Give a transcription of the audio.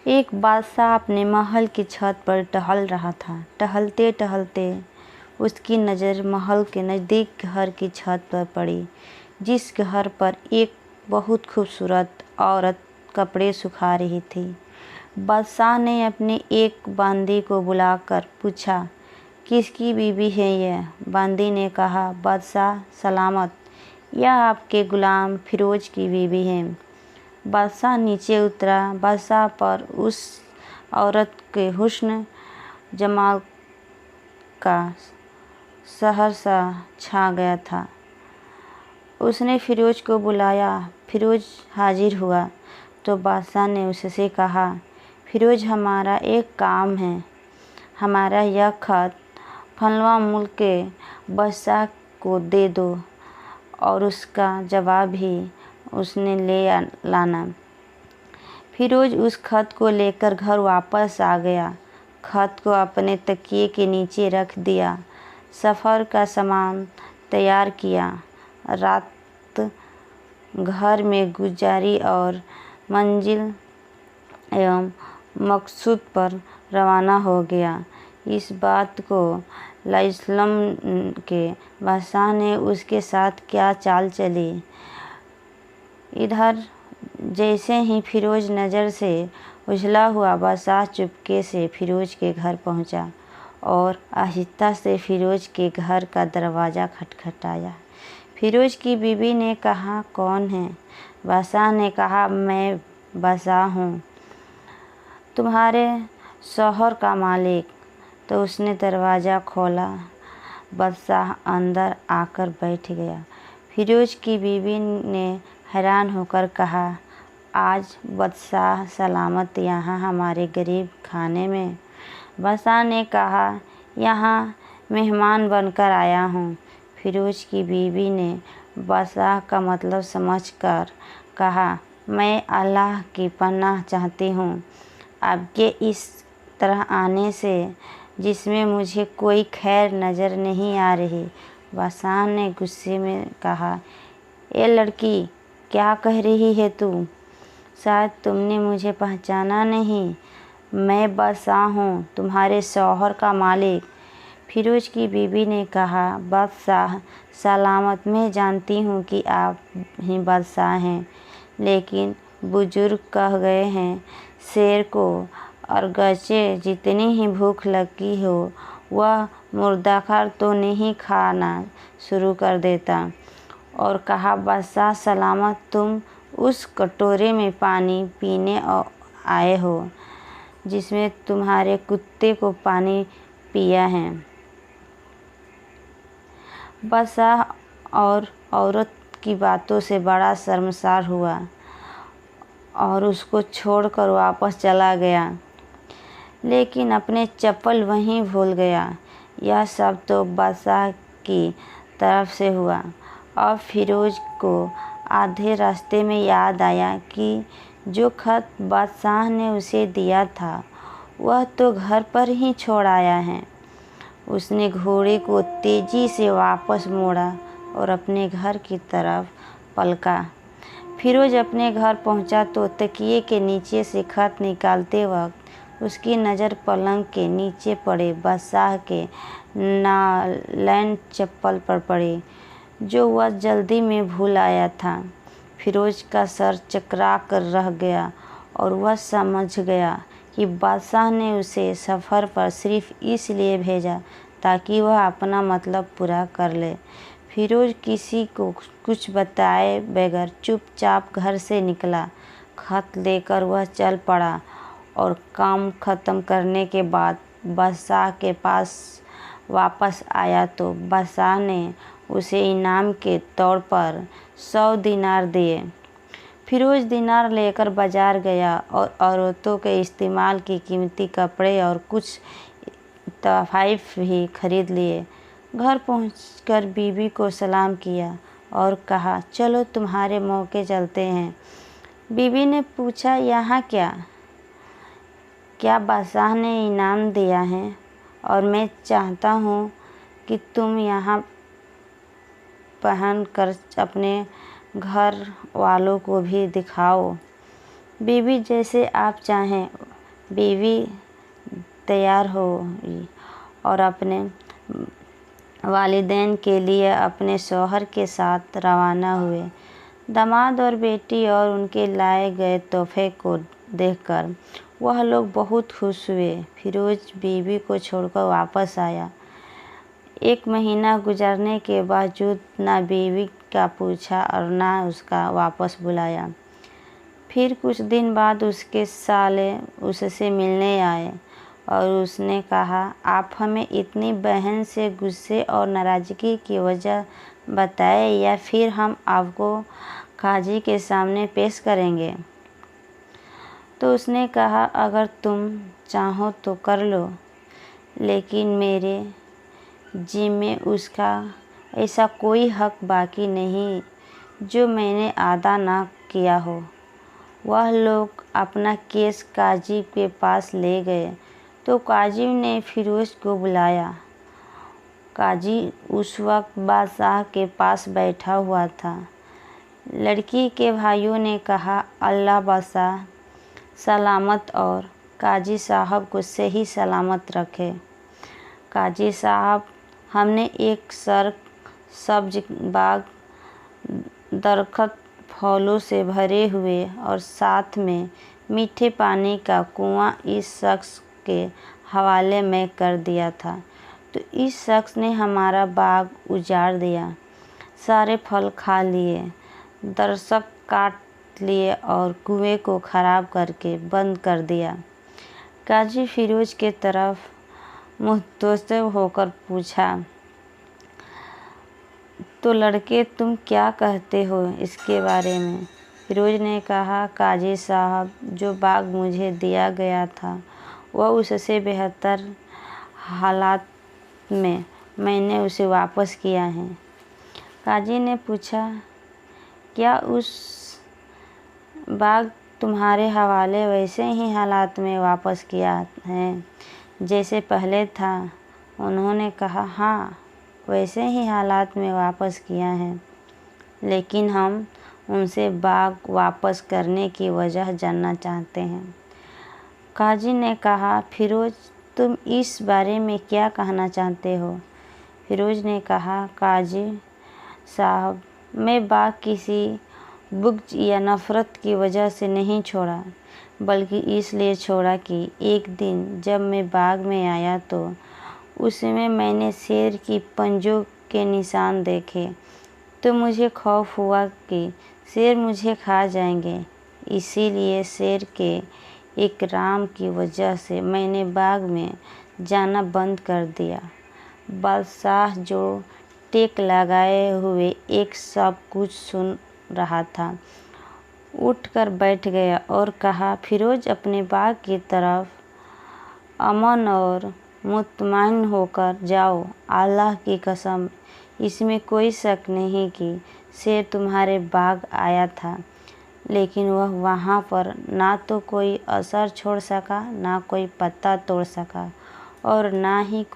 एक बादशाह अपने महल की छत पर टहल रहा था। टहलते टहलते उसकी नज़र महल के नज़दीक घर की छत पर पड़ी, जिस घर पर एक बहुत खूबसूरत औरत कपड़े सुखा रही थी। बादशाह ने अपने एक बांदी को बुलाकर पूछा, किसकी बीवी है यह? बांदी ने कहा, बादशाह सलामत, यह आपके गुलाम फिरोज की बीवी है। बादशाह नीचे उतरा। बादशाह पर उस औरत के हुस्न जमाल का सहसा छा गया था। उसने फिरोज को बुलाया। फिरोज हाजिर हुआ तो बादशाह ने उससे कहा, फिरोज, हमारा एक काम है। हमारा यह खत फलवा मुल्क के बादशाह को दे दो और उसका जवाब भी उसने ले लाना। फिरोज उस खत को लेकर घर वापस आ गया। खत को अपने तकिए के नीचे रख दिया। सफ़र का सामान तैयार किया। रात घर में गुजारी और मंजिल एवं मकसूद पर रवाना हो गया। इस बात को लाइस्लम के बादशाह ने उसके साथ क्या चाल चली। इधर जैसे ही फिरोज नज़र से उछला हुआ, बादशाह चुपके से फिरोज के घर पहुंचा और आहिस्ता से फिरोज के घर का दरवाज़ा खटखटाया। फिरोज की बीवी ने कहा, कौन है? बादशाह ने कहा, मैं बादशाह हूँ, तुम्हारे शौहर का मालिक। तो उसने दरवाज़ा खोला। बादशाह अंदर आकर बैठ गया। फिरोज की बीवी ने हैरान होकर कहा, आज बादशाह सलामत यहाँ हमारे गरीब खाने में? बादशाह ने कहा, यहाँ मेहमान बनकर आया हूँ। फिरोज की बीवी ने बादशाह का मतलब समझकर कहा, मैं अल्लाह की पनाह चाहती हूँ आपके इस तरह आने से, जिसमें मुझे कोई खैर नज़र नहीं आ रही। बादशाह ने गुस्से में कहा, ए लड़की, क्या कह रही है तू? शायद तुमने मुझे पहचाना नहीं। मैं बादशाह हूँ, तुम्हारे शौहर का मालिक। फिरोज की बीवी ने कहा, बादशाह सलामत, मैं जानती हूँ कि आप ही बादशाह हैं, लेकिन बुजुर्ग कह गए हैं, शेर को अरगचे जितनी ही भूख लगी हो वह मुर्दाखर तो नहीं खाना शुरू कर देता। और कहा, बादशाह सलामत, तुम उस कटोरे में पानी पीने आए हो जिसमें तुम्हारे कुत्ते को पानी पिया है। बादशाह और औरत की बातों से बड़ा शर्मसार हुआ और उसको छोड़कर वापस चला गया, लेकिन अपने चप्पल वहीं भूल गया। यह सब तो बादशाह की तरफ से हुआ। अब फिरोज को आधे रास्ते में याद आया कि जो खत बादशाह ने उसे दिया था वह तो घर पर ही छोड़ आया है। उसने घोड़े को तेज़ी से वापस मोड़ा और अपने घर की तरफ पलका। फिरोज अपने घर पहुंचा तो तकिए के नीचे से खत निकालते वक्त उसकी नज़र पलंग के नीचे पड़े बादशाह के नालैन चप्पल पर पड़ी, जो वह जल्दी में भूल आया था। फिरोज का सर चकरा कर रह गया और वह समझ गया कि बादशाह ने उसे सफ़र पर सिर्फ इसलिए भेजा ताकि वह अपना मतलब पूरा कर ले। फिरोज किसी को कुछ बताए बगैर चुपचाप घर से निकला। खत लेकर वह चल पड़ा और काम ख़त्म करने के बाद बादशाह के पास वापस आया तो बादशाह ने उसे इनाम के तौर पर 100 दिनार दिए। फिरोज दिनार लेकर बाज़ार गया और औरतों के इस्तेमाल की कीमती कपड़े और कुछ तोहफ़े भी खरीद लिए। घर पहुंचकर बीवी को सलाम किया और कहा, चलो तुम्हारे मौके चलते हैं। बीवी ने पूछा, यहाँ क्या बादशाह ने इनाम दिया है? और मैं चाहता हूँ कि तुम यहाँ पहन कर अपने घर वालों को भी दिखाओ। बीवी, जैसे आप चाहें। बीवी तैयार हुई और अपने वालिदैन के लिए अपने शौहर के साथ रवाना हुए। दामाद और बेटी और उनके लाए गए तोहफे को देखकर वह लोग बहुत खुश हुए। फिरोज बीवी को छोड़कर वापस आया। 1 महीना गुजरने के बावजूद ना बीवी का पूछा और ना उसका वापस बुलाया। फिर कुछ दिन बाद उसके साले उससे मिलने आए और उसने कहा, आप हमें इतनी बहन से गुस्से और नाराज़गी की वजह बताएं या फिर हम आपको काजी के सामने पेश करेंगे। तो उसने कहा, अगर तुम चाहो तो कर लो, लेकिन मेरे जिम्मे उसका ऐसा कोई हक बाकी नहीं जो मैंने अदा ना किया हो। वह लोग अपना केस काजी के पास ले गए तो काजी ने फिरोज को बुलाया। काजी उस वक्त बादशाह के पास बैठा हुआ था। लड़की के भाइयों ने कहा, अल्लाह बादशाह सलामत और काजी साहब को सही सलामत रखे। काजी साहब, हमने एक सब्ज बाग, दरख्त फलों से भरे हुए और साथ में मीठे पानी का कुआं इस शख्स के हवाले में कर दिया था, तो इस शख्स ने हमारा बाग उजाड़ दिया, सारे फल खा लिए, दरख्त काट लिए और कुएं को खराब करके बंद कर दिया। काजी फिरोज के तरफ मुतअस्सिब होकर पूछा, तो लड़के तुम क्या कहते हो इसके बारे में? फिरोज ने कहा, काजी साहब, जो बाग मुझे दिया गया था वह उससे बेहतर हालात में मैंने उसे वापस किया है। काजी ने पूछा, क्या उस बाग तुम्हारे हवाले वैसे ही हालात में वापस किया है जैसे पहले था? उन्होंने कहा, हाँ, वैसे ही हालात में वापस किया है, लेकिन हम उनसे बाग वापस करने की वजह जानना चाहते हैं। काजी ने कहा, फिरोज, तुम इस बारे में क्या कहना चाहते हो? फिरोज ने कहा, काजी साहब, मैं बाग किसी बुग़्ज़ या नफ़रत की वजह से नहीं छोड़ा, बल्कि इसलिए छोड़ा कि एक दिन जब मैं बाग में आया तो उसमें मैंने शेर की पंजों के निशान देखे, तो मुझे खौफ हुआ कि शेर मुझे खा जाएंगे। इसीलिए शेर के इकराम की वजह से मैंने बाग में जाना बंद कर दिया। बादशाह, जो टेक लगाए हुए एक सब कुछ सुन रहा था, उठकर बैठ गया और कहा, फिरोज, अपने बाग की तरफ अमन और मुतमईन होकर जाओ। अल्लाह की कसम, इसमें कोई शक नहीं कि शेर तुम्हारे बाग आया था, लेकिन वह वहाँ पर ना तो कोई असर छोड़ सका, ना कोई पत्ता तोड़ सका और ना ही कोई